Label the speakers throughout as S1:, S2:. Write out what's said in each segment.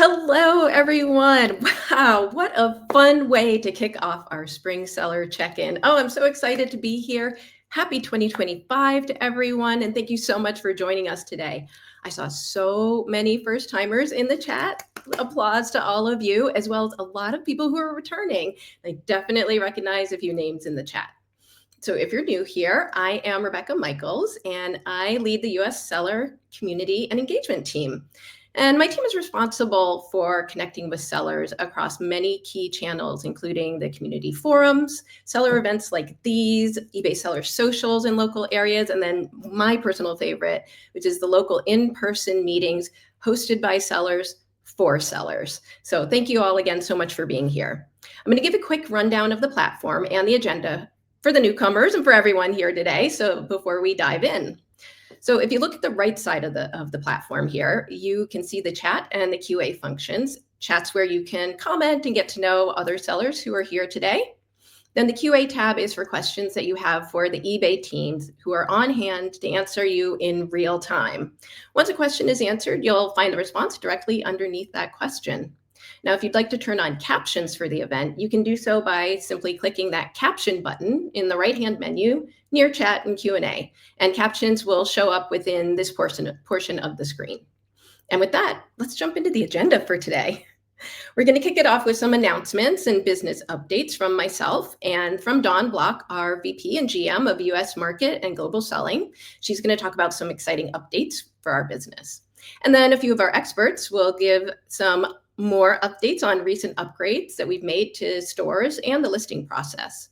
S1: Hello, everyone. Wow, what a fun way to kick off our spring seller check-in. Oh, I'm so excited to be here. Happy 2025 to everyone, and thank you so much for joining us today. I saw so many first-timers in the chat. Applause to all of you, as well as a lot of people who are returning. I definitely recognize a few names in the chat. So if you're new here, I am Rebecca Michaels, and I lead the U.S. Seller Community and Engagement team. And my team is responsible for connecting with sellers across many key channels, including the community forums, seller events like these, eBay seller socials in local areas, and then my personal favorite, which is the local in-person meetings hosted by sellers for sellers. So thank you all again so much for being here. I'm going to give a quick rundown of the platform and the agenda for the newcomers and for everyone here today. So before we dive in. So if you look at the right side of the platform here, you can see the chat and the QA functions. Chat's where you can comment and get to know other sellers who are here today. Then the QA tab is for questions that you have for the eBay teams who are on hand to answer you in real time. Once a question is answered, you'll find the response directly underneath that question. Now, if you'd like to turn on captions for the event, you can do so by simply clicking that caption button in the right-hand menu near chat and Q&A, and captions will show up within this portion of the screen. And with that, let's jump into the agenda for today. We're going to kick it off with some announcements and business updates from myself and from Dawn Block, our VP and GM of US Market and Global Selling. She's going to talk about some exciting updates for our business. And then a few of our experts will give some more updates on recent upgrades that we've made to stores and the listing process.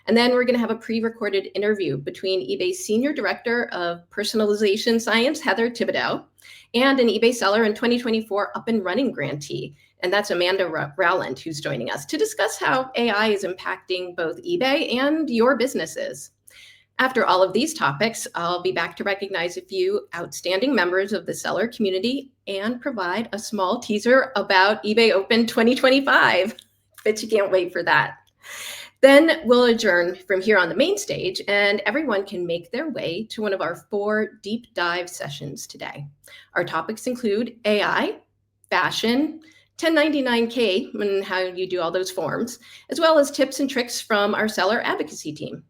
S1: And then we're going to have a pre-recorded interview between eBay's Senior Director of Personalization Science, Heather Thibodeau, and an eBay seller in 2024 up and running grantee. And that's Amanda Rowland, who's joining us to discuss how AI is impacting both eBay and your businesses. After all of these topics, I'll be back to recognize a few outstanding members of the seller community and provide a small teaser about eBay Open 2025. Bet you can't wait for that. Then we'll adjourn from here on the main stage, and everyone can make their way to one of our 4 deep dive sessions today. Our topics include AI, fashion, 1099K, and how you do all those forms, as well as tips and tricks from our seller advocacy team.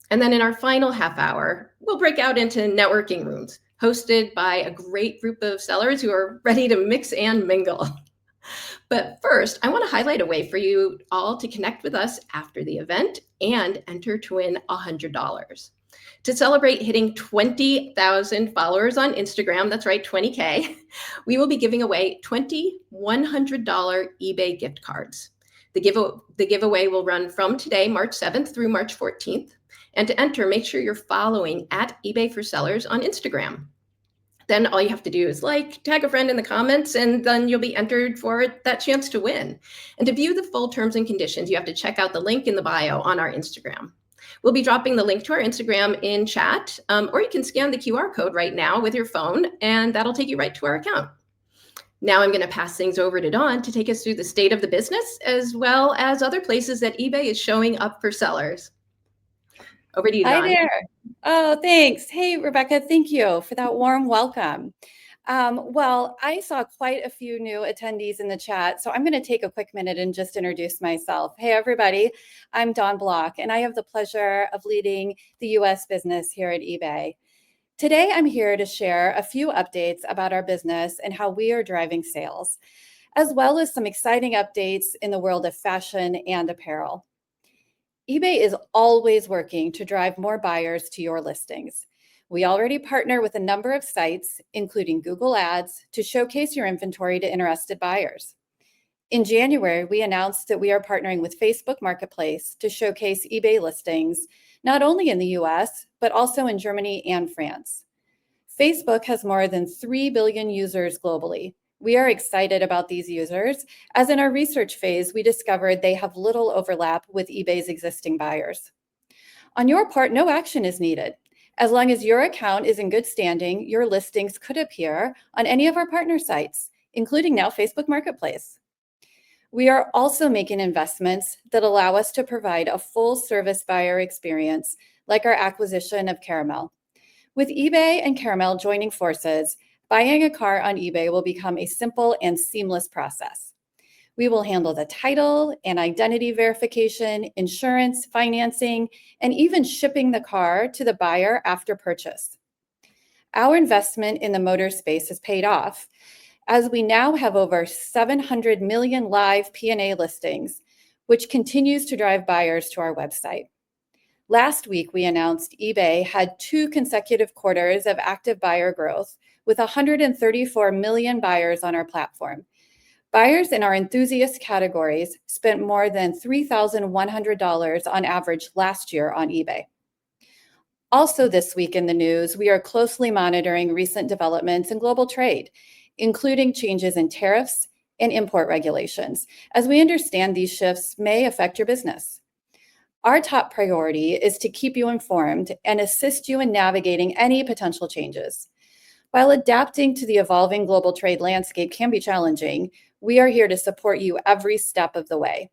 S1: And then in our final half hour, we'll break out into networking rooms hosted by a great group of sellers who are ready to mix and mingle. But first, I want to highlight a way for you all to connect with us after the event and enter to win $100. To celebrate hitting 20,000 followers on Instagram, that's right, 20K, we will be giving away 20 $100 eBay gift cards. The giveaway will run from today, March 7th through March 14th. And to enter, make sure you're following at eBay for Sellers on Instagram. Then all you have to do is tag a friend in the comments, and then you'll be entered for that chance to win. And to view the full terms and conditions, you have to check out the link in the bio on our Instagram. We'll be dropping the link to our Instagram in chat, or you can scan the QR code right now with your phone, and that'll take you right to our account. Now I'm going to pass things over to Dawn to take us through the state of the business, as well as other places that eBay is showing up for sellers. Over to you, Dawn.
S2: Hi there. Oh, thanks. Hey, Rebecca, thank you for that warm welcome. Well, I saw quite a few new attendees in the chat, so I'm going to take a quick minute and just introduce myself. Hey, everybody. I'm Dawn Block, and I have the pleasure of leading the U.S. business here at eBay. Today, I'm here to share a few updates about our business and how we are driving sales, as well as some exciting updates in the world of fashion and apparel. eBay is always working to drive more buyers to your listings. We already partner with a number of sites, including Google Ads, to showcase your inventory to interested buyers. In January, we announced that we are partnering with Facebook Marketplace to showcase eBay listings, not only in the US, but also in Germany and France. Facebook has more than 3 billion users globally. We are excited about these users, as in our research phase, we discovered they have little overlap with eBay's existing buyers. On your part, no action is needed. As long as your account is in good standing, your listings could appear on any of our partner sites, including now Facebook Marketplace. We are also making investments that allow us to provide a full service buyer experience, like our acquisition of Caramel. With eBay and Caramel joining forces, Buying a car on eBay will become a simple and seamless process. We will handle the title and identity verification, insurance, financing, and even shipping the car to the buyer after purchase. Our investment in the motor space has paid off, as we now have over 700 million live P&A listings, which continues to drive buyers to our website. Last week, we announced eBay had 2 consecutive quarters of active buyer growth with 134 million buyers on our platform. Buyers in our enthusiast categories spent more than $3,100 on average last year on eBay. Also this week in the news, we are closely monitoring recent developments in global trade, including changes in tariffs and import regulations, as we understand these shifts may affect your business. Our top priority is to keep you informed and assist you in navigating any potential changes. While adapting to the evolving global trade landscape can be challenging, we are here to support you every step of the way.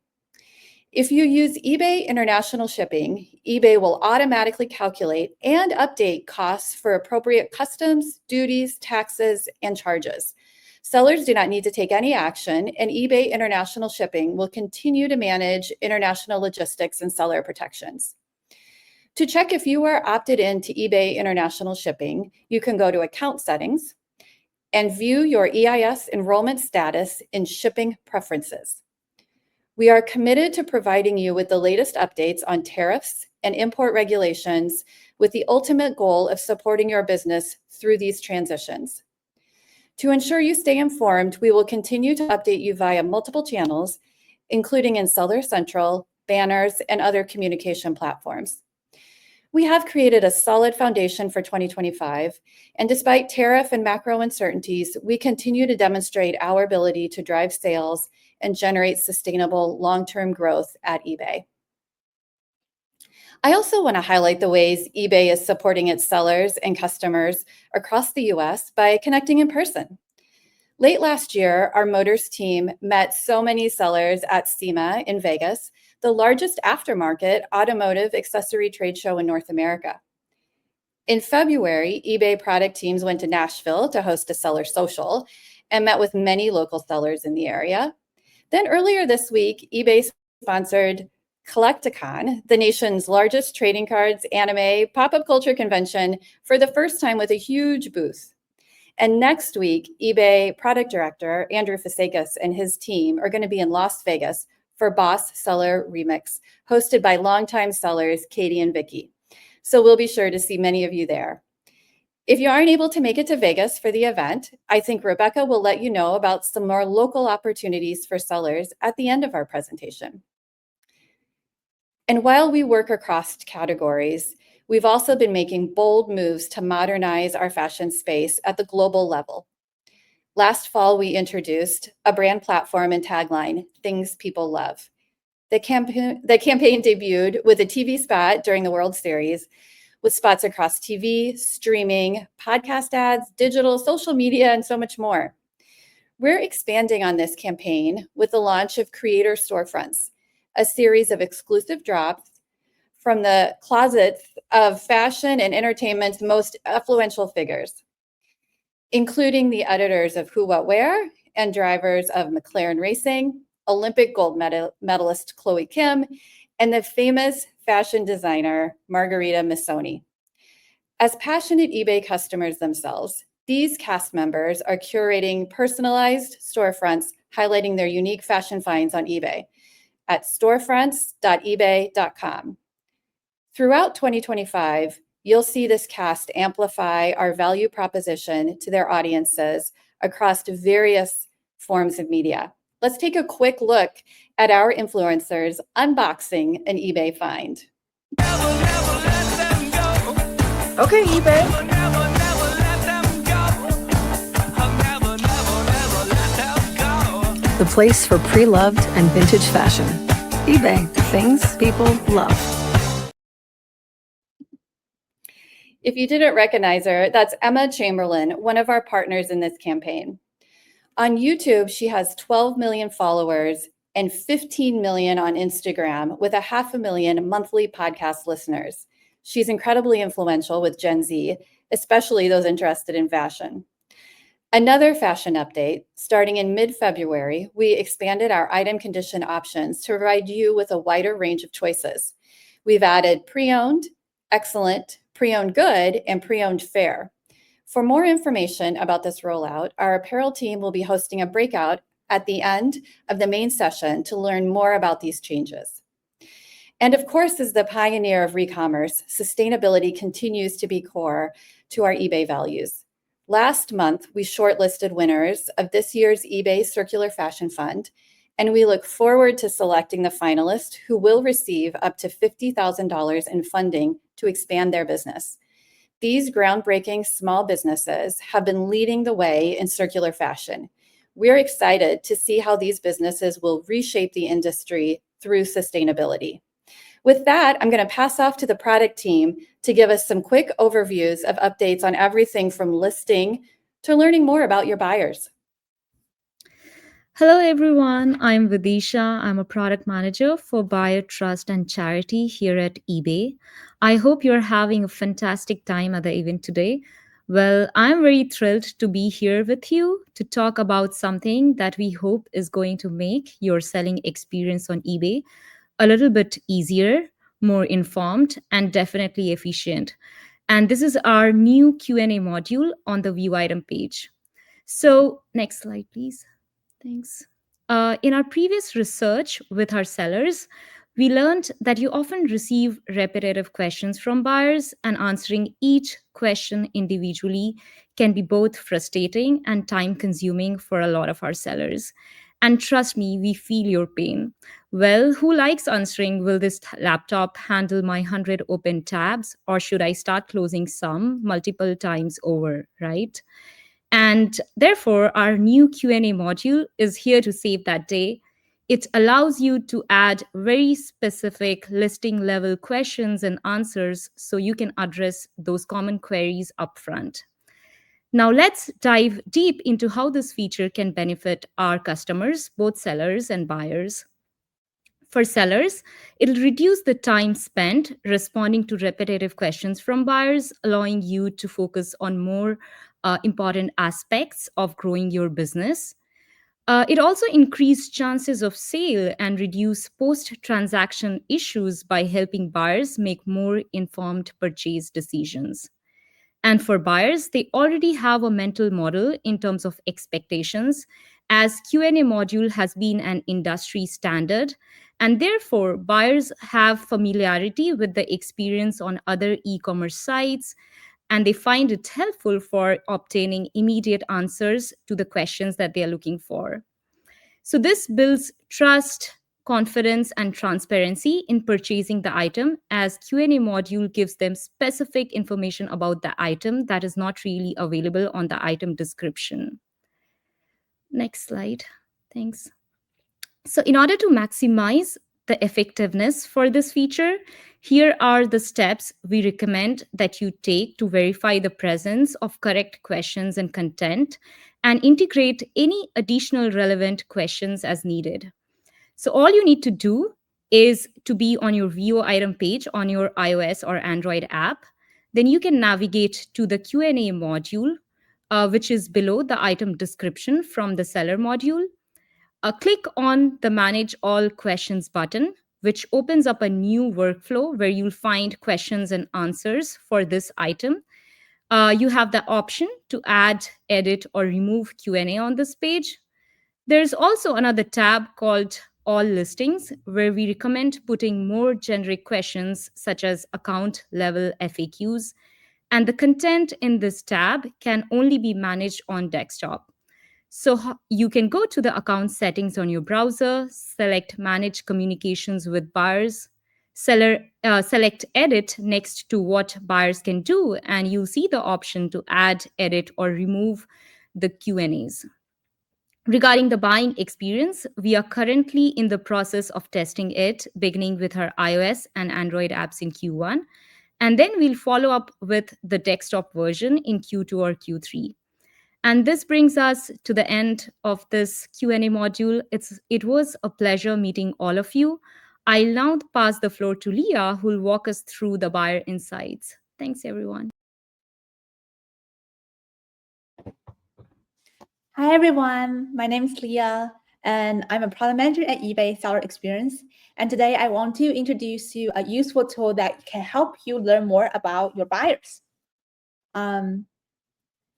S2: If you use eBay International Shipping, eBay will automatically calculate and update costs for appropriate customs, duties, taxes, and charges. Sellers do not need to take any action, and eBay International Shipping will continue to manage international logistics and seller protections. To check if you are opted into eBay International Shipping, you can go to Account Settings and view your EIS enrollment status in Shipping Preferences. We are committed to providing you with the latest updates on tariffs and import regulations with the ultimate goal of supporting your business through these transitions. To ensure you stay informed, we will continue to update you via multiple channels, including in Seller Central, banners, and other communication platforms. We have created a solid foundation for 2025, and despite tariff and macro uncertainties, we continue to demonstrate our ability to drive sales and generate sustainable long-term growth at eBay. I also want to highlight the ways eBay is supporting its sellers and customers across the US by connecting in person. Late last year, our Motors team met so many sellers at SEMA in Vegas, the largest aftermarket automotive accessory trade show in North America. In February, eBay product teams went to Nashville to host a seller social and met with many local sellers in the area. Then earlier this week, eBay sponsored Collecticon, the nation's largest trading cards, anime, pop-up culture convention, for the first time with a huge booth. And next week, eBay product director Andrew Fasekas and his team are going to be in Las Vegas for Boss Seller Remix, hosted by longtime sellers Katie and Vicky. So we'll be sure to see many of you there. If you aren't able to make it to Vegas for the event, I think Rebecca will let you know about some more local opportunities for sellers at the end of our presentation. And while we work across categories, we've also been making bold moves to modernize our fashion space at the global level. Last fall, we introduced a brand platform and tagline, Things People Love. The campaign debuted with a TV spot during the World Series, with spots across TV, streaming, podcast ads, digital, social media, and so much more. We're expanding on this campaign with the launch of Creator Storefronts, a series of exclusive drops from the closets of fashion and entertainment's most influential figures, including the editors of Who What Wear and drivers of McLaren Racing, Olympic gold medalist Chloe Kim, and the famous fashion designer Margarita Missoni. As passionate eBay customers themselves, these cast members are curating personalized storefronts highlighting their unique fashion finds on eBay at storefronts.ebay.com. Throughout 2025, you'll see this cast amplify our value proposition to their audiences across various forms of media. Let's take a quick look at our influencers unboxing an eBay find.
S1: Okay, eBay.
S3: The place for pre-loved and vintage fashion. eBay, things people love.
S2: If you didn't recognize her, that's Emma Chamberlain, one of our partners in this campaign. On YouTube, she has 12 million followers and 15 million on Instagram, with 500,000 monthly podcast listeners. She's incredibly influential with Gen Z, especially those interested in fashion. Another fashion update, starting in mid-February, we expanded our item condition options to provide you with a wider range of choices. We've added pre-owned, excellent, pre-owned good, and pre-owned fair. For more information about this rollout, our apparel team will be hosting a breakout at the end of the main session to learn more about these changes. And of course, as the pioneer of re-commerce, sustainability continues to be core to our eBay values. Last month, we shortlisted winners of this year's eBay Circular Fashion Fund, and we look forward to selecting the finalists who will receive up to $50,000 in funding to expand their business. These groundbreaking small businesses have been leading the way in circular fashion. We're excited to see how these businesses will reshape the industry through sustainability. With that, I'm going to pass off to the product team to give us some quick overviews of updates on everything from listing to learning more about your buyers.
S4: Hello, everyone. I'm Vidisha. I'm a product manager for Buyer Trust and Charity here at eBay. I hope you're having a fantastic time at the event today. Well, I'm very thrilled to be here with you to talk about something that we hope is going to make your selling experience on eBay a little bit easier, more informed, and definitely efficient. And this is our new Q&A module on the view item page. So, next slide, please. Thanks. In our previous research with our sellers, we learned that you often receive repetitive questions from buyers, and answering each question individually can be both frustrating and time consuming for a lot of our sellers. And trust me, we feel your pain. Well, who likes answering, will this laptop handle my 100 open tabs, or should I start closing some multiple times over, right? And therefore, our new Q&A module is here to save that day. It allows you to add very specific listing level questions and answers so you can address those common queries upfront. Now, let's dive deep into how this feature can benefit our customers, both sellers and buyers. For sellers, it'll reduce the time spent responding to repetitive questions from buyers, allowing you to focus on more important aspects of growing your business. It also increased chances of sale and reduce post-transaction issues by helping buyers make more informed purchase decisions. And for buyers, they already have a mental model in terms of expectations, as Q&A module has been an industry standard, and therefore buyers have familiarity with the experience on other e-commerce sites, and they find it helpful for obtaining immediate answers to the questions that they are looking for. So this builds trust, confidence, and transparency in purchasing the item, as Q&A module gives them specific information about the item that is not really available on the item description. Next slide. Thanks. So in order to maximize the effectiveness for this feature, here are the steps we recommend that you take to verify the presence of correct questions and content, and integrate any additional relevant questions as needed. So all you need to do is to be on your view item page on your iOS or Android app. Then you can navigate to the Q&A module, which is below the item description from the seller module. Click on the Manage All Questions button, which opens up a new workflow where you'll find questions and answers for this item. You have the option to add, edit, or remove Q&A on this page. There's also another tab called All Listings, where we recommend putting more generic questions such as account level FAQs. And the content in this tab can only be managed on desktop. So you can go to the account settings on your browser, select Manage Communications with Buyers, select Edit next to what buyers can do, and you'll see the option to add, edit, or remove the Q&As. Regarding the buying experience, we are currently in the process of testing it, beginning with our iOS and Android apps in Q1, and then we'll follow up with the desktop version in Q2 or Q3. And this brings us to the end of this Q&A module. It was a pleasure meeting all of you. I'll now pass the floor to Leah, who will walk us through the buyer insights. Thanks, everyone.
S5: Hi everyone, my name is Leah and I'm a product manager at eBay Seller Experience. And today I want to introduce you a useful tool that can help you learn more about your buyers.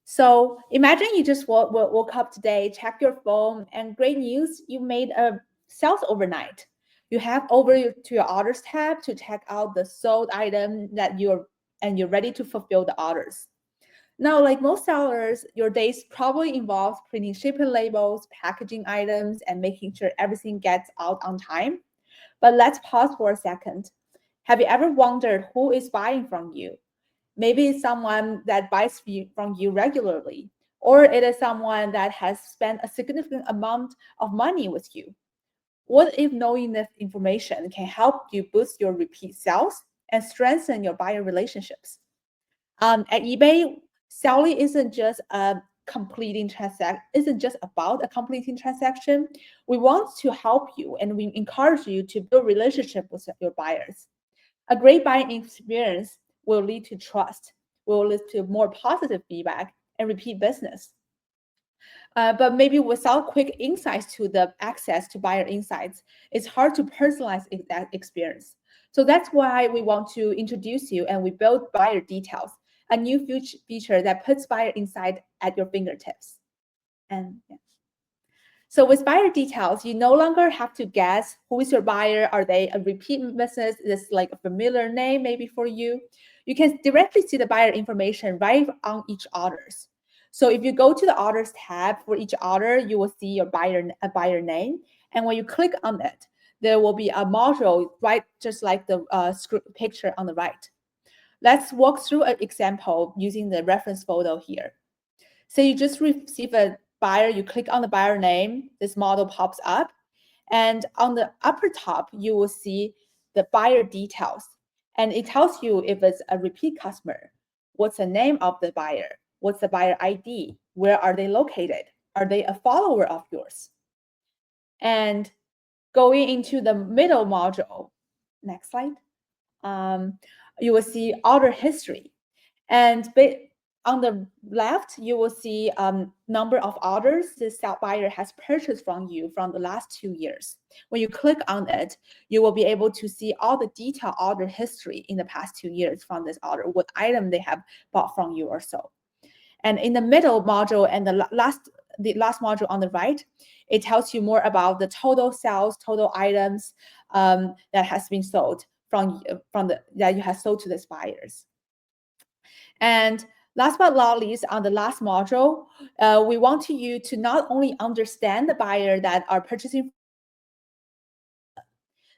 S5: So imagine you just woke up today, check your phone, and great news, you made a sales overnight. You have over to your orders tab to check out the sold item that you're ready to fulfill the orders. Now, like most sellers, your days probably involve printing shipping labels, packaging items, and making sure everything gets out on time. But let's pause for a second. Have you ever wondered who is buying from you? Maybe it's someone that buys from you regularly, or it is someone that has spent a significant amount of money with you. What if knowing this information can help you boost your repeat sales and strengthen your buyer relationships? At eBay, selling isn't just about a completing transaction. We want to help you and we encourage you to build relationship with your buyers. A great buying experience will lead to trust, will lead to more positive feedback and repeat business. But maybe without quick insights to the access to buyer insights, it's hard to personalize that experience. So that's why we want to introduce you and we build buyer details, a new feature that puts buyer insight at your fingertips. And yeah. So with buyer details, you no longer have to guess who is your buyer. Are they a repeat business? Is like a familiar name maybe for you? You can directly see the buyer information right on each orders. So if you go to the orders tab for each order, you will see your buyer name. And when you click on it, there will be a module right just like the picture on the right. Let's walk through an example using the reference photo here. So you just receive a buyer, you click on the buyer name, this model pops up. And on the upper top, you will see the buyer details. And it tells you if it's a repeat customer, what's the name of the buyer, what's the buyer ID, where are they located, are they a follower of yours? And going into the middle module, next slide, you will see order history. And on the left, you will see number of orders this buyer has purchased from you from the last 2 years. When you click on it, you will be able to see all the detailed order history in the past 2 years from this order, what item they have bought from you or so. And in the middle module and the last module on the right, it tells you more about the total sales, total items that has been sold that you have sold to these buyers. And last but not least, on the last module, we want you to not only understand the buyer that are purchasing,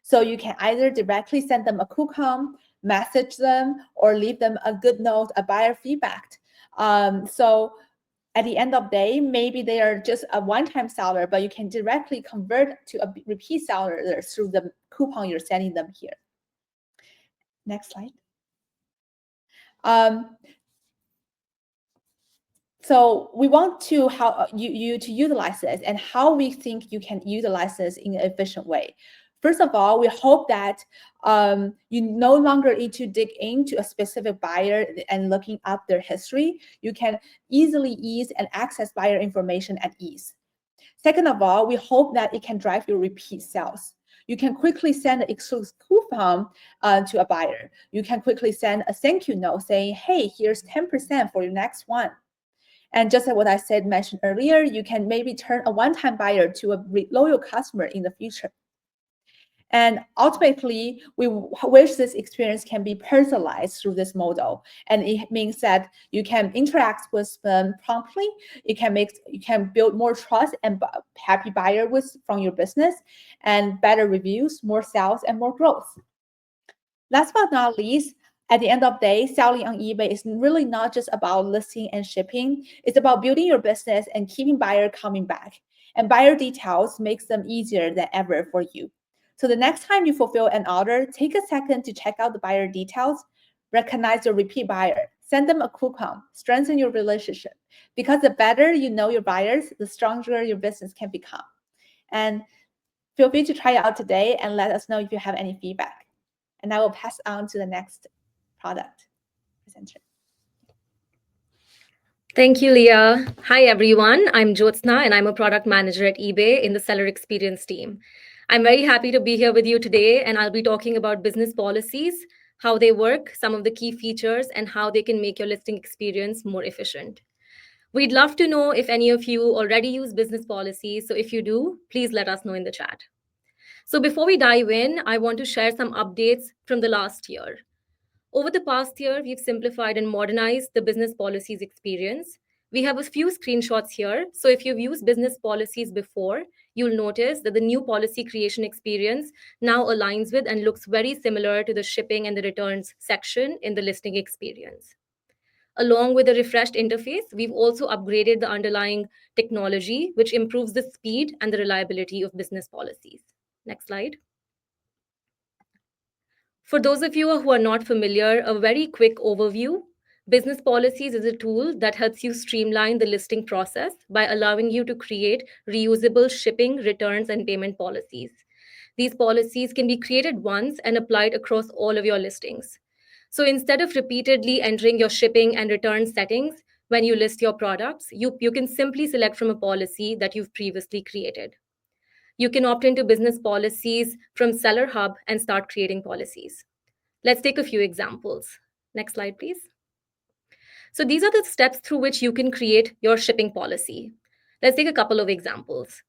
S5: so you can either directly send them a coupon, message them, or leave them a good note, a buyer feedback. So at the end of the day, maybe they are just a one-time seller, but you can directly convert to a repeat seller through the coupon you're sending them here. Next slide. So we want to you to utilize this and how we think you can utilize this in an efficient way. First of all, we hope that you no longer need to dig into a specific buyer and looking up their history. You can easily ease and access buyer information at ease. Second of all, we hope that it can drive your repeat sales. You can quickly send an exclusive coupon to a buyer. You can quickly send a thank you note saying, hey, here's 10% for your next one. And just like what I mentioned earlier, you can maybe turn a one-time buyer to a loyal customer in the future. And ultimately, we wish this experience can be personalized through this model. And it means that you can interact with them promptly. You can build more trust and happy buyer from your business, and better reviews, more sales, and more growth. Last but not least, at the end of the day, selling on eBay is really not just about listing and shipping. It's about building your business and keeping buyer coming back. And buyer details makes them easier than ever for you. So the next time you fulfill an order, take a second to check out the buyer details, recognize your repeat buyer, send them a coupon, strengthen your relationship. Because the better you know your buyers, the stronger your business can become. And feel free to try it out today and let us know if you have any feedback. And I will pass on to the next product presenter.
S6: Thank you, Leah. Hi, everyone. I'm Jyotsna, and I'm a product manager at eBay in the seller experience team. I'm very happy to be here with you today, and I'll be talking about business policies, how they work, some of the key features, and how they can make your listing experience more efficient. We'd love to know if any of you already use business policies. So if you do, please let us know in the chat. So before we dive in, I want to share some updates from the last year. Over the past year, we've simplified and modernized the business policies experience. We have a few screenshots here. So if you've used business policies before, you'll notice that the new policy creation experience now aligns with and looks very similar to the shipping and the returns section in the listing experience. Along with a refreshed interface, we've also upgraded the underlying technology, which improves the speed and the reliability of business policies. Next slide. For those of you who are not familiar, a very quick overview. Business Policies is a tool that helps you streamline the listing process by allowing you to create reusable shipping, returns, and payment policies. These policies can be created once and applied across all of your listings. So instead of repeatedly entering your shipping and return settings when you list your products, you can simply select from a policy that you've previously created. You can opt into business policies from Seller Hub and start creating policies. Let's take a few examples. Next slide, please. So these are the steps through which you can create your shipping policy. Let's take a couple of examples.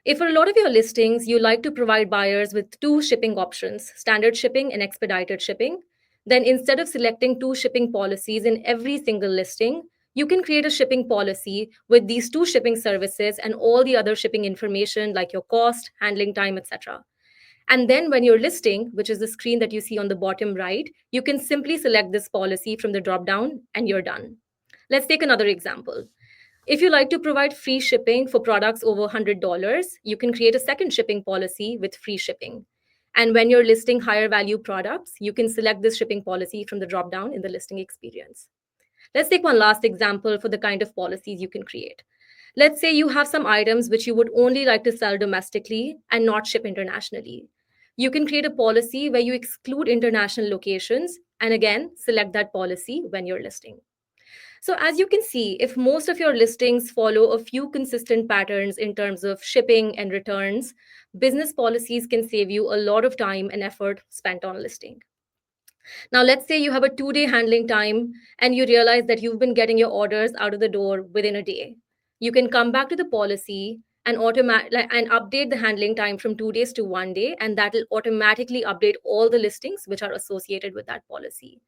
S6: If for a lot of your listings, you like to provide buyers with two shipping options, standard shipping and expedited shipping, then instead of selecting two shipping policies in every single listing, you can create a shipping policy with these two shipping services and all the other shipping information like your cost, handling time, etc. And then when you're listing, which is the screen that you see on the bottom right, you can simply select this policy from the dropdown and you're done. Let's take another example. If you like to provide free shipping for products over $100, you can create a second shipping policy with free shipping. And when you're listing higher value products, you can select this shipping policy from the dropdown in the listing experience. Let's take one last example for the kind of policies you can create. Let's say you have some items which you would only like to sell domestically and not ship internationally. You can create a policy where you exclude international locations and again, select that policy when you're listing. So as you can see, if most of your listings follow a few consistent patterns in terms of shipping and returns, business policies can save you a lot of time and effort spent on listing. Now, let's say you have a 2-day handling time and you realize that you've been getting your orders out of the door within a day. You can come back to the policy and update the handling time from 2 days to 1 day, and that will automatically update all the listings which are associated with that policy.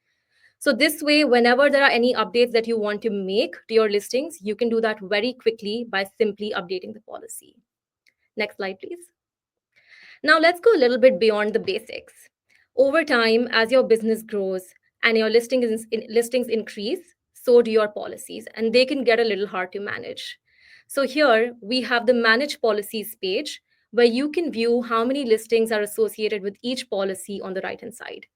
S6: So this way, whenever there are any updates that you want to make to your listings, you can do that very quickly by simply updating the policy. Next slide, please. Now let's go a little bit beyond the basics. Over time, as your business grows and your listings increase, so do your policies, and they can get a little hard to manage. So here we have the Manage Policies page, where you can view how many listings are associated with each policy on the right-hand side.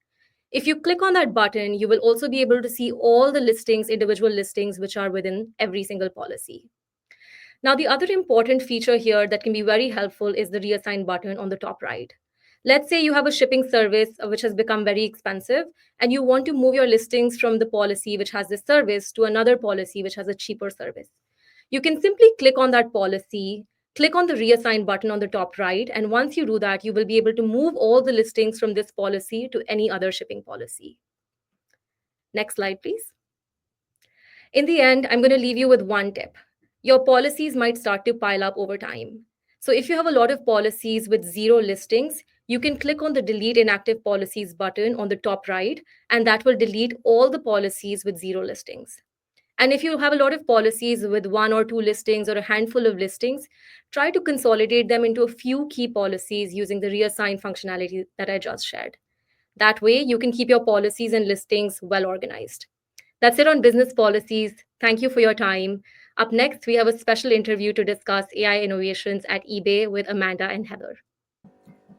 S6: If you click on that button, you will also be able to see all the listings, individual listings, which are within every single policy. Now, the other important feature here that can be very helpful is the reassign button on the top right. Let's say you have a shipping service which has become very expensive, and you want to move your listings from the policy which has this service to another policy which has a cheaper service. You can simply click on that policy, click on the reassign button on the top right, and once you do that, you will be able to move all the listings from this policy to any other shipping policy. Next slide, please. In the end, I'm going to leave you with one tip. Your policies might start to pile up over time. So if you have a lot of policies with 0 listings, you can click on the Delete Inactive Policies button on the top right, and that will delete all the policies with 0 listings. And if you have a lot of policies with 1 or 2 listings or a handful of listings, try to consolidate them into a few key policies using the reassign functionality that I just shared. That way, you can keep your policies and listings well organized. That's it on business policies. Thank you for your time. Up next, we have a special interview to discuss AI innovations at eBay with Amanda and Heather.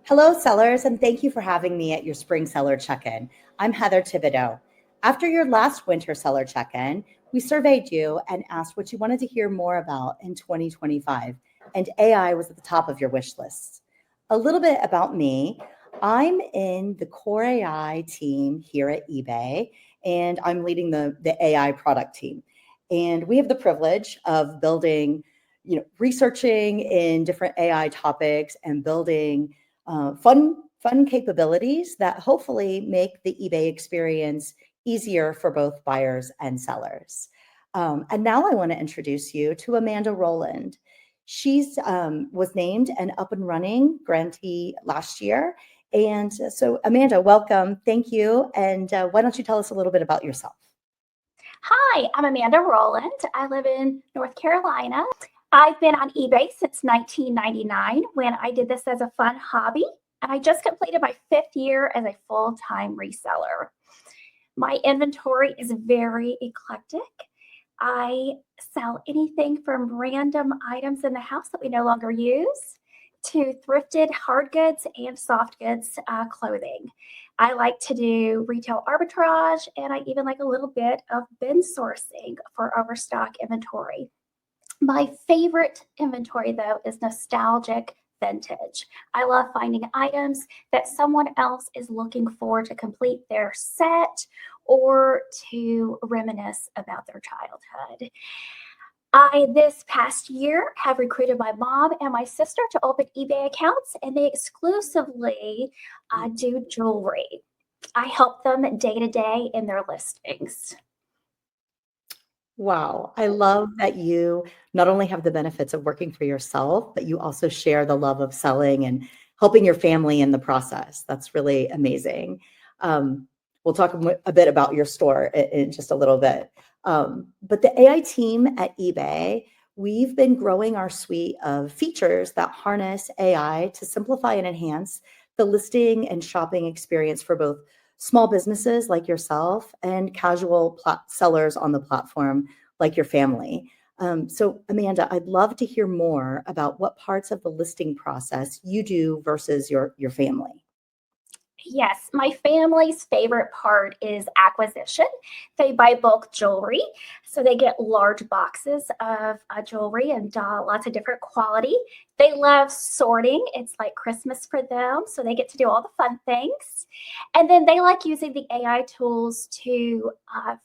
S7: Hello, sellers, and thank you for having me at your Spring Seller Check-In. I'm Heather Thibodeau. After your last Winter Seller Check-In, we surveyed you and asked what you wanted to hear more about in 2025, and AI was at the top of your wish list. A little bit about me. I'm in the core AI team here at eBay, and I'm leading the AI product team. And we have the privilege of building, researching in different AI topics and building fun capabilities that hopefully make the eBay experience easier for both buyers and sellers. And now I want to introduce you to Amanda Rowland. She's was named an up and running grantee last year. And so, Amanda, welcome. Thank you. And why don't you tell us a little bit about yourself?
S8: Hi, I'm Amanda Rowland. I live in North Carolina. I've been on eBay since 1999 when I did this as a fun hobby, and I just completed my 5th year as a full-time reseller. My inventory is very eclectic. I sell anything from random items in the house that we no longer use to thrifted hard goods and soft goods clothing. I like to do retail arbitrage, and I even like a little bit of bin sourcing for overstock inventory. My favorite inventory, though, is nostalgic vintage. I love finding items that someone else is looking for to complete their set or to reminisce about their childhood. I, this past year, have recruited my mom and my sister to open eBay accounts, and they exclusively do jewelry. I help them day to day in their listings.
S7: Wow. I love that you not only have the benefits of working for yourself, but you also share the love of selling and helping your family in the process. That's really amazing. We'll talk a bit about your store in just a little bit. But the AI team at eBay, we've been growing our suite of features that harness AI to simplify and enhance the listing and shopping experience for both small businesses like yourself and casual sellers on the platform like your family. So, Amanda, I'd love to hear more about what parts of the listing process you do versus your family.
S8: Yes, my family's favorite part is acquisition. They buy bulk jewelry, so they get large boxes of jewelry and lots of different quality. They love sorting. It's like Christmas for them, so they get to do all the fun things. And then they like using the AI tools to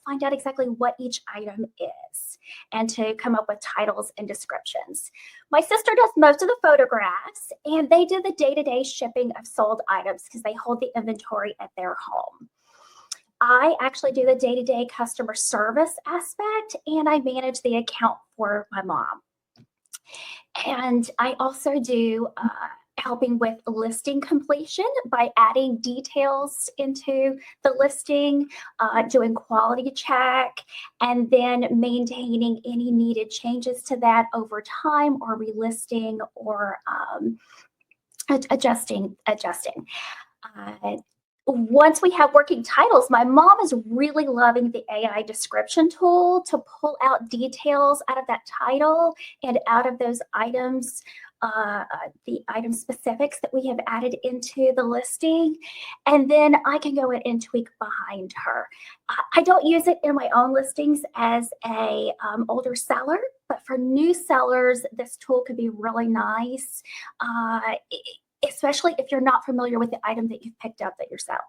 S8: find out exactly what each item is and to come up with titles and descriptions. My sister does most of the photographs, and they do the day-to-day shipping of sold items because they hold the inventory at their home. I actually do the day-to-day customer service aspect, and I manage the account for my mom. And I also do helping with listing completion by adding details into the listing, doing quality check, and then maintaining any needed changes to that over time or relisting or adjusting. Once we have working titles, my mom is really loving the AI description tool to pull out details out of that title and out of those items, the item specifics that we have added into the listing. And then I can go in and tweak behind her. I don't use it in my own listings as a older seller, but for new sellers, this tool could be really nice. Especially if you're not familiar with the item that you've picked up that you're selling.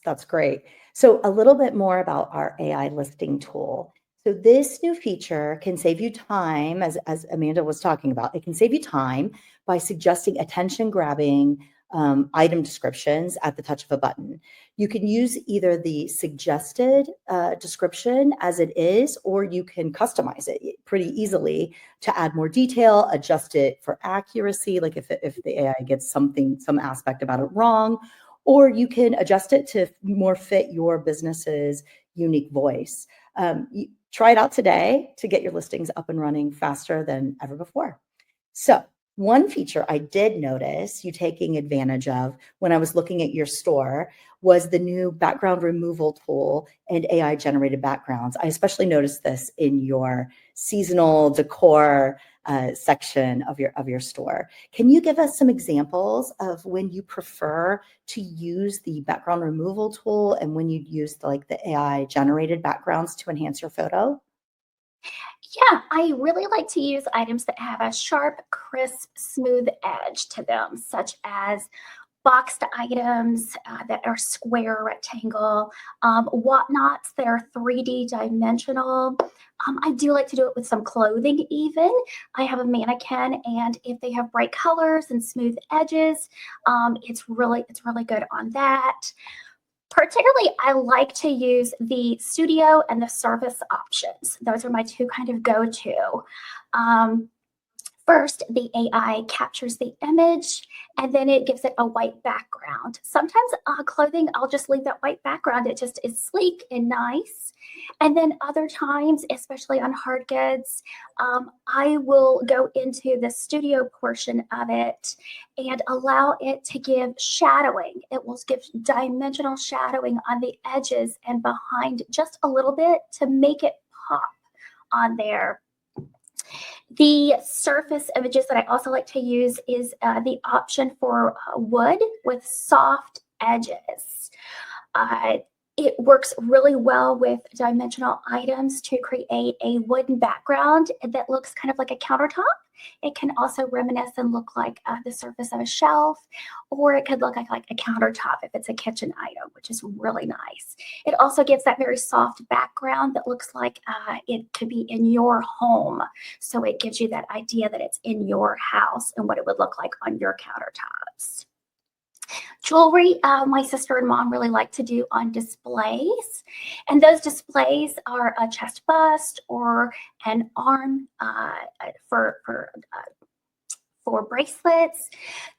S7: That's great. So a little bit more about our AI listing tool. So this new feature can save you time, as Amanda was talking about. It can save you time by suggesting attention-grabbing item descriptions at the touch of a button. You can use either the suggested description as it is, or you can customize it pretty easily to add more detail, adjust it for accuracy, like if the AI gets some aspect about it wrong, or you can adjust it to more fit your business's unique voice. Try it out today to get your listings up and running faster than ever before. So, one feature I did notice you taking advantage of when I was looking at your store was the new background removal tool and AI generated backgrounds. I especially noticed this in your seasonal decor section of your store. Can you give us some examples of when you prefer to use the background removal tool and when you use the AI generated backgrounds to enhance your photo?
S8: Yeah, I really like to use items that have a sharp, crisp, smooth edge to them, such as boxed items that are square, rectangle, whatnots that are 3D dimensional. I do like to do it with some clothing even. I have a mannequin, and if they have bright colors and smooth edges, it's really good on that. Particularly, I like to use the studio and the service options. Those are my two kind of go-to. First, the AI captures the image and then it gives it a white background. Sometimes clothing, I'll just leave that white background. It just is sleek and nice. And then other times, especially on hard goods, I will go into the studio portion of it and allow it to give shadowing. It will give dimensional shadowing on the edges and behind just a little bit to make it pop on there. The surface images that I also like to use is the option for wood with soft edges. It works really well with dimensional items to create a wooden background that looks kind of like a countertop. It can also reminisce and look like the surface of a shelf, or it could look like a countertop if it's a kitchen item, which is really nice. It also gives that very soft background that looks like it could be in your home. So it gives you that idea that it's in your house and what it would look like on your countertops. Jewelry, my sister and mom really like to do on displays. And those displays are a chest bust or an arm for bracelets.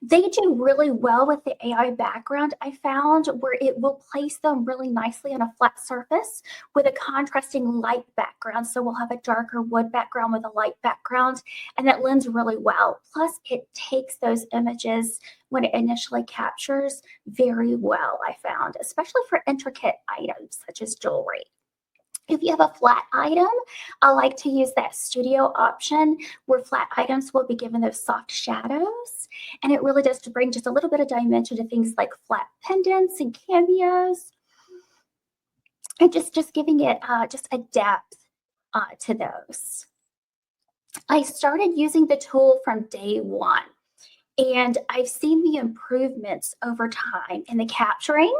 S8: They do really well with the AI background, I found, where it will place them really nicely on a flat surface with a contrasting light background. So we'll have a darker wood background with a light background, and that lends really well. Plus, it takes those images when it initially captures very well, I found, especially for intricate items such as jewelry. If you have a flat item, I like to use that studio option where flat items will be given those soft shadows. And it really does to bring just a little bit of dimension to things like flat pendants and cameos. And just giving it just a depth to those. I started using the tool from day one. And I've seen the improvements over time in the capturing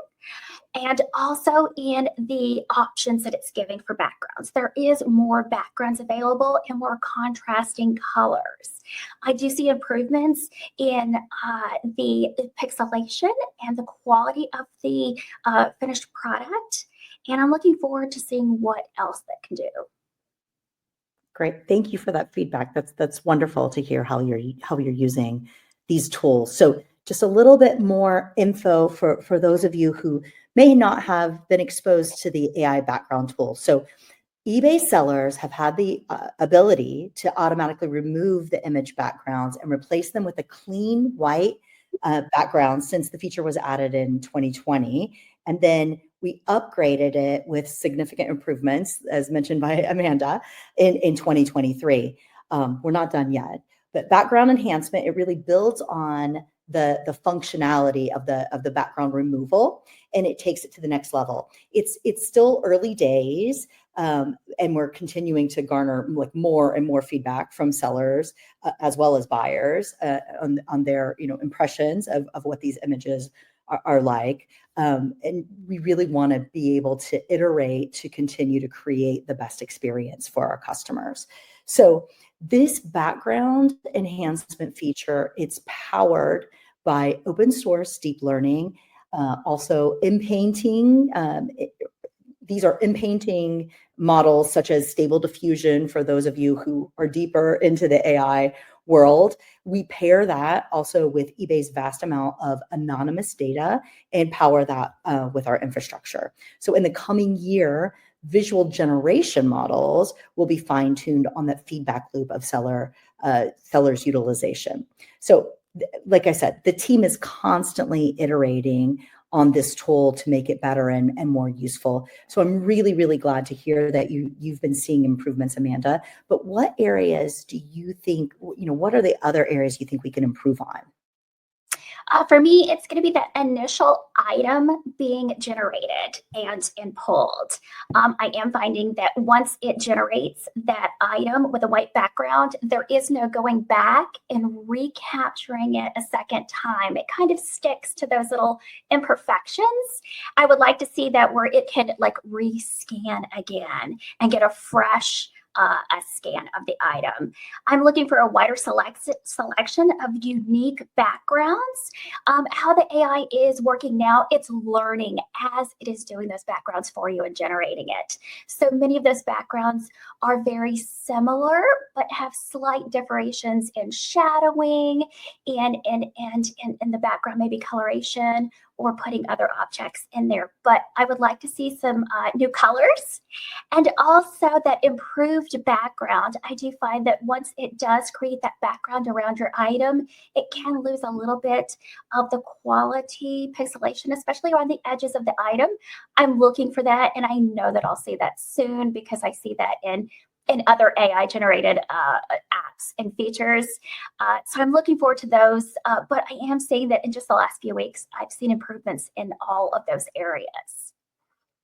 S8: and also in the options that it's giving for backgrounds. There is more backgrounds available and more contrasting colors. I do see improvements in the pixelation and the quality of the finished product. And I'm looking forward to seeing what else that can do.
S7: Great. Thank you for that feedback. That's wonderful to hear how you're using these tools. So just a little bit more info for those of you who may not have been exposed to the AI background tool. So eBay sellers have had the ability to automatically remove the image backgrounds and replace them with a clean white background since the feature was added in 2020. And then we upgraded it with significant improvements, as mentioned by Amanda, in 2023. We're not done yet. But background enhancement, it really builds on the functionality of the background removal, and it takes it to the next level. It's still early days, and we're continuing to garner more and more feedback from sellers as well as buyers on their impressions of what these images are like. And we really want to be able to iterate to continue to create the best experience for our customers. So this background enhancement feature, it's powered by open source deep learning, also in-painting. These are in-painting models such as Stable Diffusion for those of you who are deeper into the AI world. We pair that also with eBay's vast amount of anonymous data and power that with our infrastructure. So in the coming year, visual generation models will be fine-tuned on that feedback loop of sellers' utilization. So like I said, the team is constantly iterating on this tool to make it better and more useful. So I'm really, really glad to hear that you've been seeing improvements, Amanda. But what areas do you think, what are the other areas you think we can improve on?
S8: For me, it's going to be that initial item being generated and pulled. I am finding that once it generates that item with a white background, there is no going back and recapturing it a second time. It kind of sticks to those little imperfections. I would like to see that where it can like rescan again and get a fresh a scan of the item. I'm looking for a wider selection of unique backgrounds. How the AI is working now, it's learning as it is doing those backgrounds for you and generating it. So many of those backgrounds are very similar, but have slight differentiations in shadowing and in the background, maybe coloration or putting other objects in there. But I would like to see some new colors and also that improved background. I do find that once it does create that background around your item, it can lose a little bit of the quality pixelation, especially around the edges of the item. I'm looking for that, and I know that I'll see that soon because I see that in other AI generated apps and features. So I'm looking forward to those. But I am saying that in just the last few weeks, I've seen improvements in all of those areas.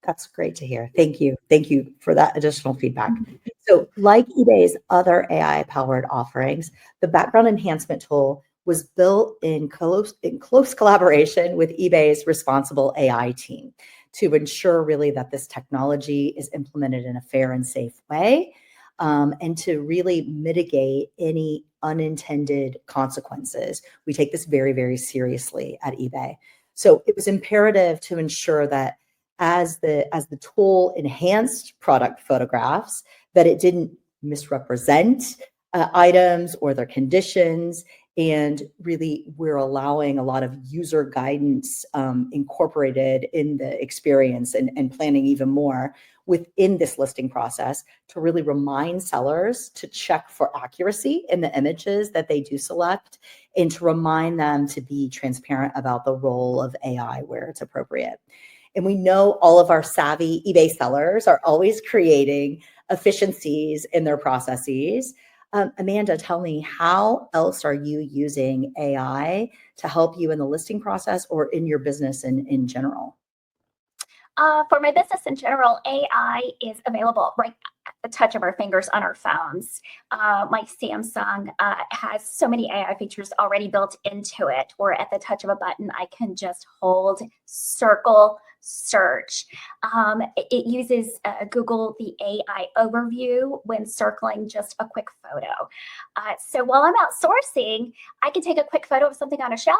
S7: That's great to hear. Thank you. Thank you for that additional feedback. So like eBay's other AI-powered offerings, the background enhancement tool was built in close collaboration with eBay's responsible AI team to ensure really that this technology is implemented in a fair and safe way, and to really mitigate any unintended consequences. We take this very, very seriously at eBay. So it was imperative to ensure that as the tool enhanced product photographs, that it didn't misrepresent items or their conditions. And really, we're allowing a lot of user guidance incorporated in the experience and planning even more within this listing process to really remind sellers to check for accuracy in the images that they do select and to remind them to be transparent about the role of AI where it's appropriate. And we know all of our savvy eBay sellers are always creating efficiencies in their processes. Amanda, tell me, how else are you using AI to help you in the listing process or in your business in general?
S8: For my business in general, AI is available right at the touch of our fingers on our phones. My Samsung has so many AI features already built into it, where at the touch of a button, I can just hold, circle, search. It uses Google, the AI overview, when circling just a quick photo. So while I'm outsourcing, I can take a quick photo of something on a shelf.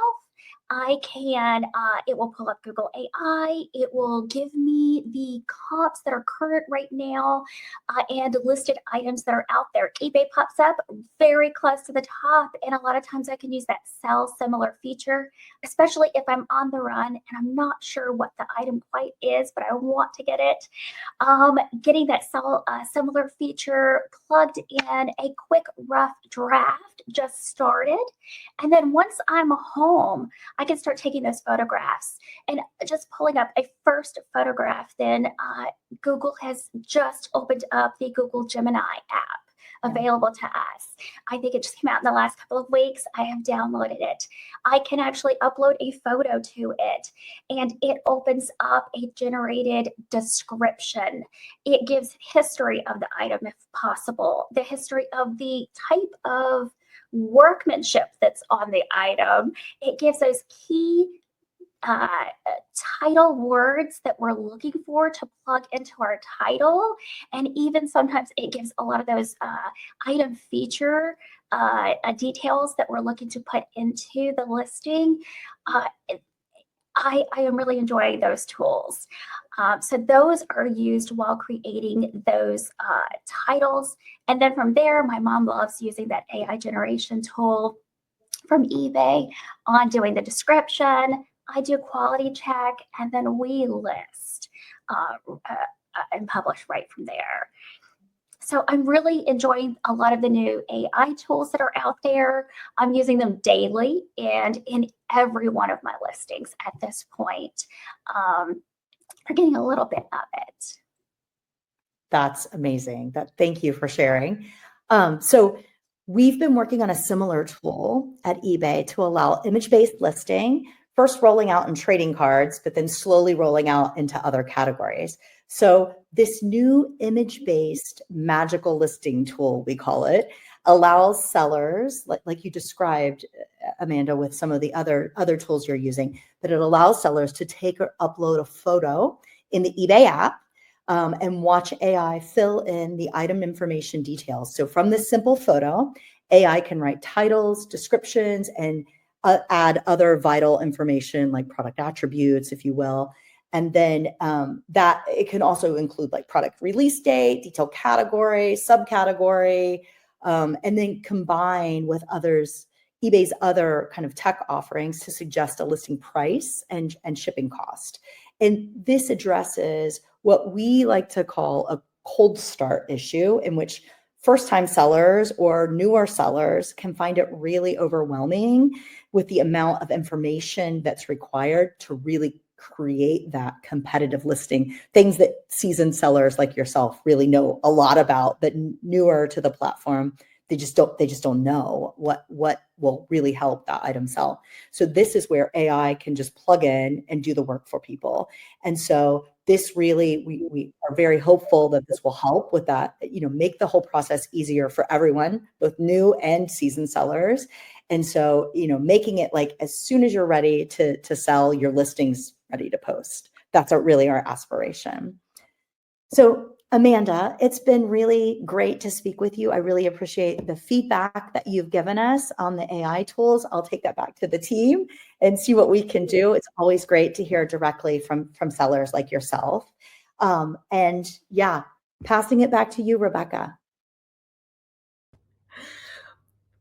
S8: I can, it will pull up Google AI. It will give me the comps that are current right now and listed items that are out there. eBay pops up very close to the top. And a lot of times I can use that sell similar feature, especially if I'm on the run and I'm not sure what the item quite is, but I want to get it. Getting that sell similar feature plugged in, a quick rough draft just started. And then once I'm home, I can start taking those photographs and just pulling up a first photograph. Then Google has just opened up the Google Gemini app available to us. I think it just came out in the last couple of weeks. I have downloaded it. I can actually upload a photo to it and it opens up a generated description. It gives history of the item if possible, the history of the type of workmanship that's on the item. It gives those key title words that we're looking for to plug into our title. And even sometimes it gives a lot of those item feature details that we're looking to put into the listing. I am really enjoying those tools. So those are used while creating those titles. And then from there, my mom loves using that AI generation tool from eBay on doing the description. I do quality check, and then we list and publish right from there. So I'm really enjoying a lot of the new AI tools that are out there. I'm using them daily and in every one of my listings at this point. We're getting a little bit of it.
S7: That's amazing. Thank you for sharing. So We've been working on a similar tool at eBay to allow image-based listing, first rolling out in trading cards, but then slowly rolling out into other categories. So this new image-based magical listing tool, we call it, allows sellers, like you described, Amanda, with some of the other tools you're using, that it allows sellers to take or upload a photo in the eBay app and watch AI fill in the item information details. So from this simple photo, AI can write titles, descriptions, and add other vital information like product attributes, if you will. And then that it can also include like product release date, detailed category, subcategory, and then combine with eBay's other kind of tech offerings to suggest a listing price and shipping cost. And this addresses what we like to call a cold start issue, in which first-time sellers or newer sellers can find it really overwhelming with the amount of information that's required to really create that competitive listing, things that seasoned sellers like yourself really know a lot about, but newer to the platform, they just don't know what will really help that item sell. So this is where AI can just plug in and do the work for people. And so this really, we are very hopeful that this will help with that, make the whole process easier for everyone, both new and seasoned sellers. And so, making it like as soon as you're ready to sell, your listings ready to post. That's really our aspiration. So Amanda, it's been really great to speak with you. I really appreciate the feedback that you've given us on the AI tools. I'll take that back to the team and see what we can do. It's always great to hear directly from sellers like yourself. And yeah, passing it back to you, Rebecca.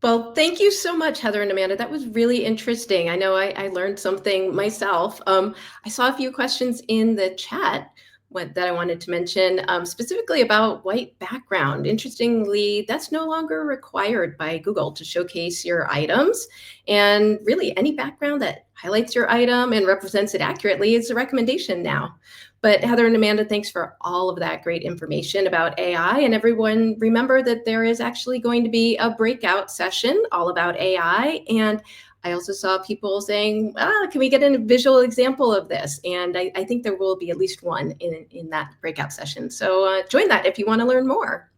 S1: Well, thank you so much, Heather and Amanda. That was really interesting. I know I learned something myself. I saw a few questions in the chat that I wanted to mention, specifically about white background. Interestingly, that's no longer required by Google to showcase your items. And really, any background that highlights your item and represents it accurately is a recommendation now. But Heather and Amanda, thanks for all of that great information about AI. And everyone, remember that there is actually going to be a breakout session all about AI. And I also saw people saying, can we get a visual example of this? And I think there will be at least one in that breakout session. So join that if you want to learn more.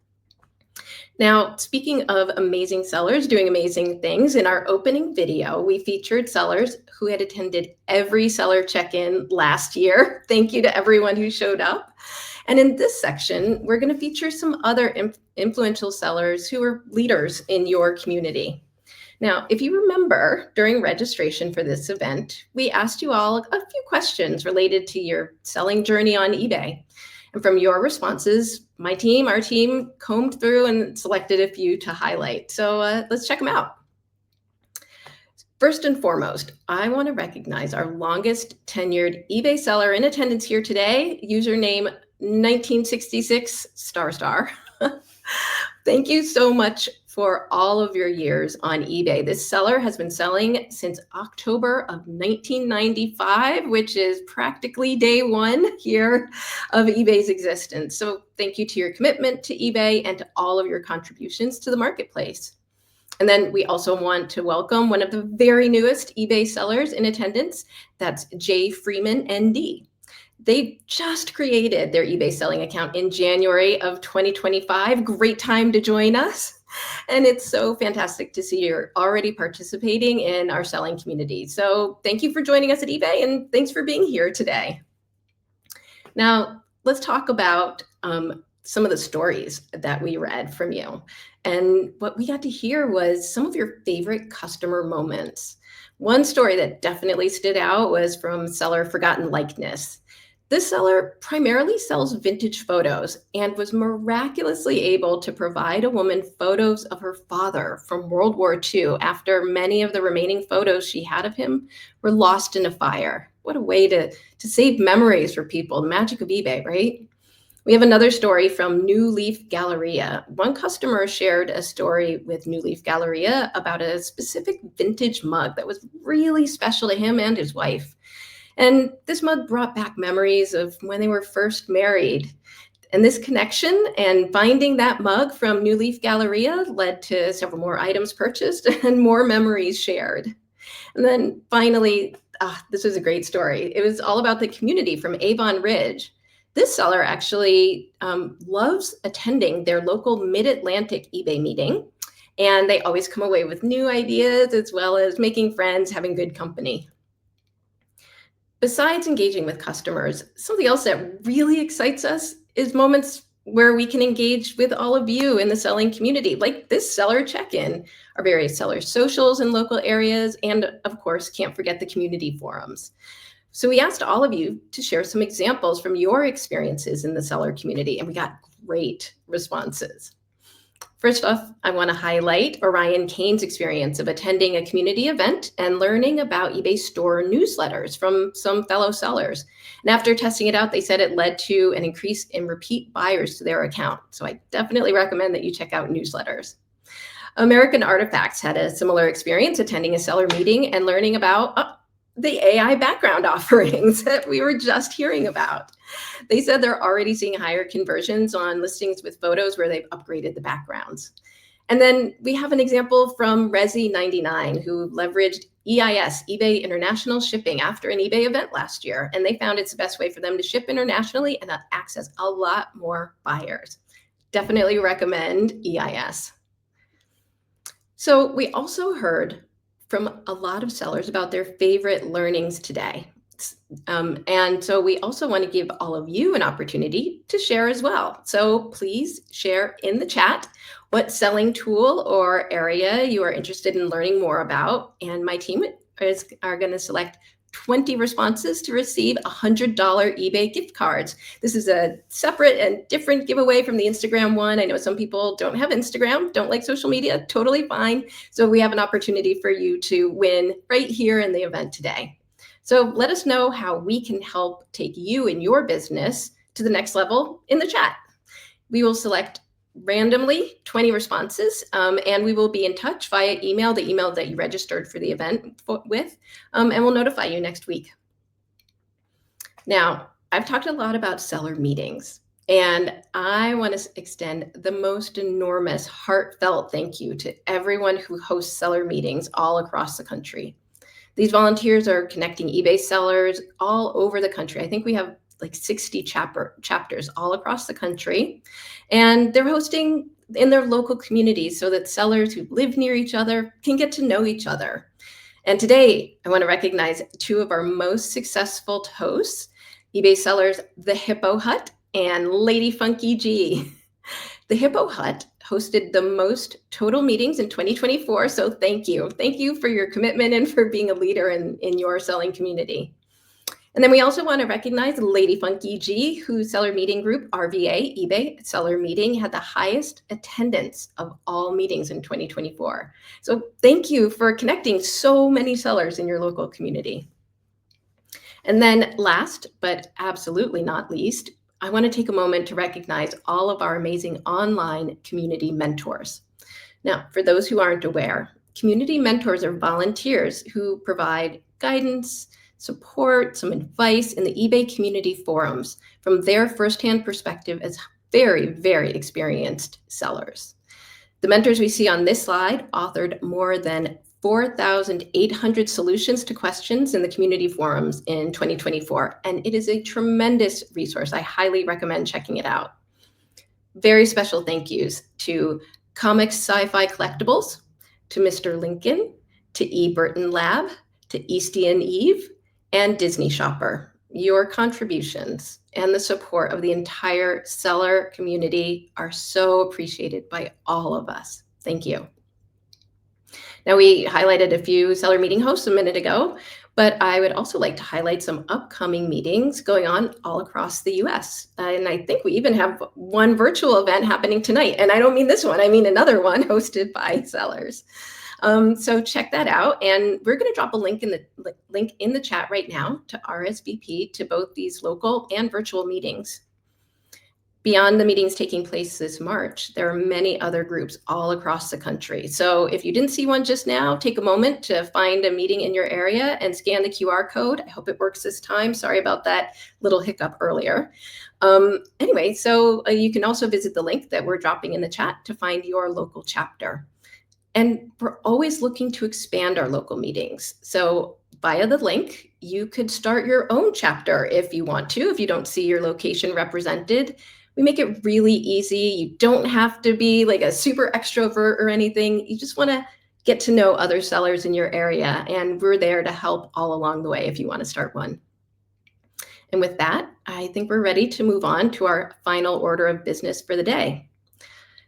S1: Now, speaking of amazing sellers doing amazing things, in our opening video, we featured sellers who had attended every seller check-in last year. Thank you to everyone who showed up. And in this section, we're going to feature some other influential sellers who are leaders in your community. Now, if you remember, during registration for this event, we asked you all a few questions related to your selling journey on eBay. And from your responses, our team combed through and selected a few to highlight. So let's check them out. First and foremost, I want to recognize our longest tenured eBay seller in attendance here today, username 1966 ***. Thank you so much for all of your years on eBay. This seller has been selling since October of 1995, which is practically day one here of eBay's existence. So thank you to your commitment to eBay and to all of your contributions to the marketplace. And then we also want to welcome one of the very newest eBay sellers in attendance. That's Jay Freeman, ND. They just created their eBay selling account in January of 2025. Great time to join us. And it's so fantastic to see you're already participating in our selling community. So thank you for joining us at eBay, and thanks for being here today. Now, let's talk about some of the stories that we read from you. And what we got to hear was some of your favorite customer moments. One story that definitely stood out was from seller Forgotten Likeness. This seller primarily sells vintage photos and was miraculously able to provide a woman photos of her father from World War II after many of the remaining photos she had of him were lost in a fire. What a way to save memories for people. The magic of eBay, right? We have another story from New Leaf Galleria. One customer shared a story with New Leaf Galleria about a specific vintage mug that was really special to him and his wife. And this mug brought back memories of when they were first married. And this connection and finding that mug from New Leaf Galleria led to several more items purchased and more memories shared. And then finally, this was a great story. It was all about the community from Avon Ridge. This seller actually loves attending their local Mid-Atlantic eBay meeting. And they always come away with new ideas as well as making friends, having good company. Besides engaging with customers, something else that really excites us is moments where we can engage with all of you in the selling community, like this seller check-in, our various seller socials in local areas, and of course, can't forget the community forums. So we asked all of you to share some examples from your experiences in the seller community, and we got great responses. First off, I want to highlight Orion Kane's experience of attending a community event and learning about eBay store newsletters from some fellow sellers. And after testing it out, they said it led to an increase in repeat buyers to their account. So I definitely recommend that you check out newsletters. American Artifacts had a similar experience attending a seller meeting and learning about the AI background offerings that we were just hearing about. They said they're already seeing higher conversions on listings with photos where they've upgraded the backgrounds. And then we have an example from Resi99 who leveraged EIS, eBay International Shipping, after an eBay event last year. And they found it's the best way for them to ship internationally and access a lot more buyers. Definitely recommend EIS. So we also heard from a lot of sellers about their favorite learnings today. And so we also want to give all of you an opportunity to share as well. So please share in the chat what selling tool or area you are interested in learning more about. And my team are going to select 20 responses to receive $100 eBay gift cards. This is a separate and different giveaway from the Instagram one. I know some people don't have Instagram, don't like social media, totally fine. So we have an opportunity for you to win right here in the event today. So let us know how we can help take you and your business to the next level in the chat. We will select randomly 20 responses, and we will be in touch via email, the email that you registered for the event with, and we'll notify you next week. Now, I've talked a lot about seller meetings, and I want to extend the most enormous heartfelt thank you to everyone who hosts seller meetings all across the country. These volunteers are connecting eBay sellers all over the country. I think we have like 60 chapters all across the country. And they're hosting in their local communities so that sellers who live near each other can get to know each other. And today, I want to recognize two of our most successful hosts, eBay sellers, The Hippo Hut and Lady Funky G. The Hippo Hut hosted the most total meetings in 2024, so thank you. Thank you for your commitment and for being a leader in your selling community. And then we also want to recognize Lady Funky G, whose seller meeting group, RVA, eBay Seller Meeting, had the highest attendance of all meetings in 2024. So thank you for connecting so many sellers in your local community. And then last, but absolutely not least, I want to take a moment to recognize all of our amazing online community mentors. Now, for those who aren't aware, community mentors are volunteers who provide guidance, support, some advice in the eBay community forums from their firsthand perspective as very, very experienced sellers. The mentors we see on this slide authored more than 4,800 solutions to questions in the community forums in 2024, and it is a tremendous resource. I highly recommend checking it out. Very special thank yous to Comics Sci-Fi Collectibles, to Mr. Lincoln, to E. Burton Lab, to Eastian Eve, and Disney Shopper. Your contributions and the support of the entire seller community are so appreciated by all of us. Thank you. Now, we highlighted a few seller meeting hosts a minute ago, but I would also like to highlight some upcoming meetings going on all across the US. And I think we even have one virtual event happening tonight. And I don't mean this one, I mean another one hosted by sellers. So check that out. And we're going to drop a link in the chat right now to RSVP to both these local and virtual meetings. Beyond the meetings taking place this March, there are many other groups all across the country. So if you didn't see one just now, take a moment to find a meeting in your area and scan the QR code. I hope it works this time. Sorry about that little hiccup earlier. Anyway, so you can also visit the link that we're dropping in the chat to find your local chapter. And we're always looking to expand our local meetings. So via the link, you could start your own chapter if you want to, if you don't see your location represented. We make it really easy. You don't have to be like a super extrovert or anything. You just want to get to know other sellers in your area, and we're there to help all along the way if you want to start one. And with that, I think we're ready to move on to our final order of business for the day.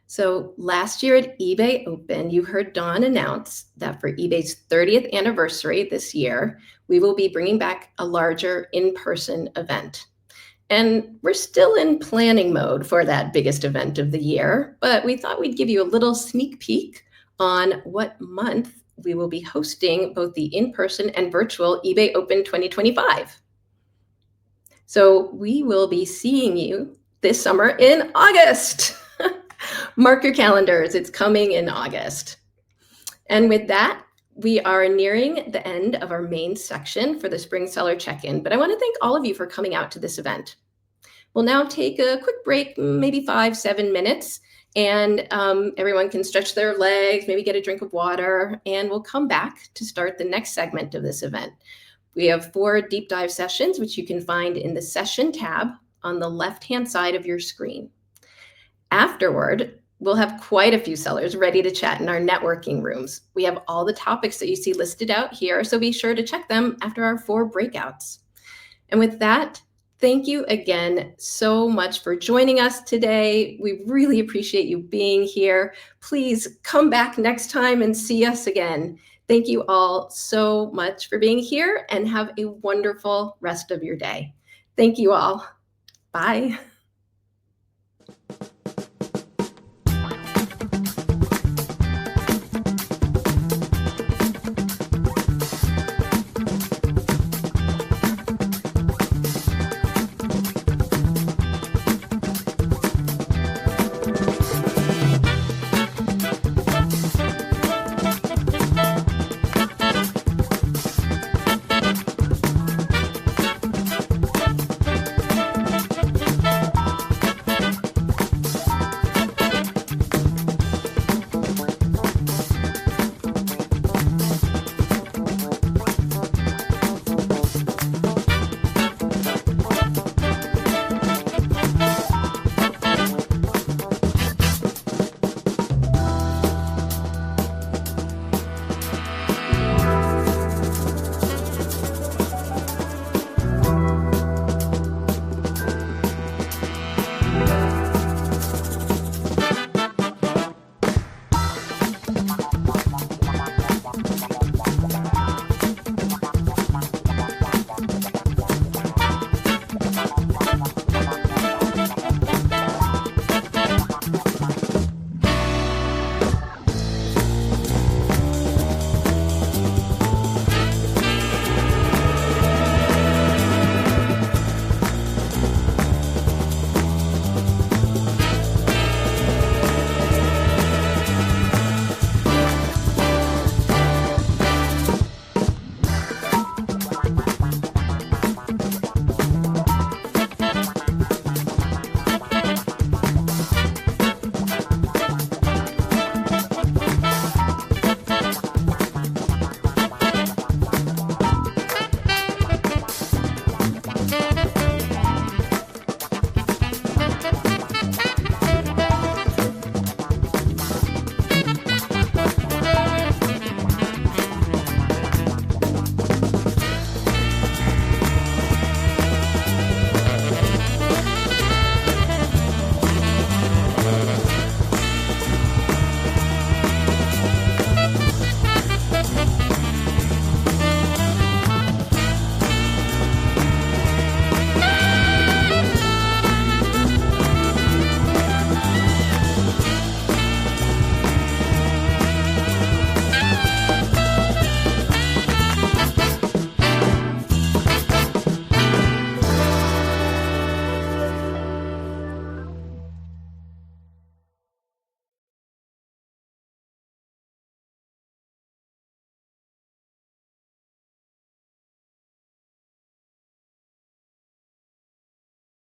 S1: So last year at eBay Open, you heard Dawn announce that for eBay's 30th anniversary this year, we will be bringing back a larger in-person event. And we're still in planning mode for that biggest event of the year, but we thought we'd give you a little sneak peek on what month we will be hosting both the in-person and virtual eBay Open 2025. So we will be seeing you this summer in August. Mark your calendars, it's coming in August. And with that, we are nearing the end of our main section for the Spring Seller Check-in, but I want to thank all of you for coming out to this event. We'll now take a quick break, maybe 5-7 minutes, and everyone can stretch their legs, maybe get a drink of water, and we'll come back to start the next segment of this event. We have 4 deep dive sessions, which you can find in the session tab on the left-hand side of your screen. Afterward, we'll have quite a few sellers ready to chat in our networking rooms. We have all the topics that you see listed out here, so be sure to check them after our 4 breakouts. And with that, thank you again so much for joining us today. We really appreciate you being here. Please come back next time and see us again. Thank you all so much for being here, and have a wonderful rest of your day. Thank you all. Bye.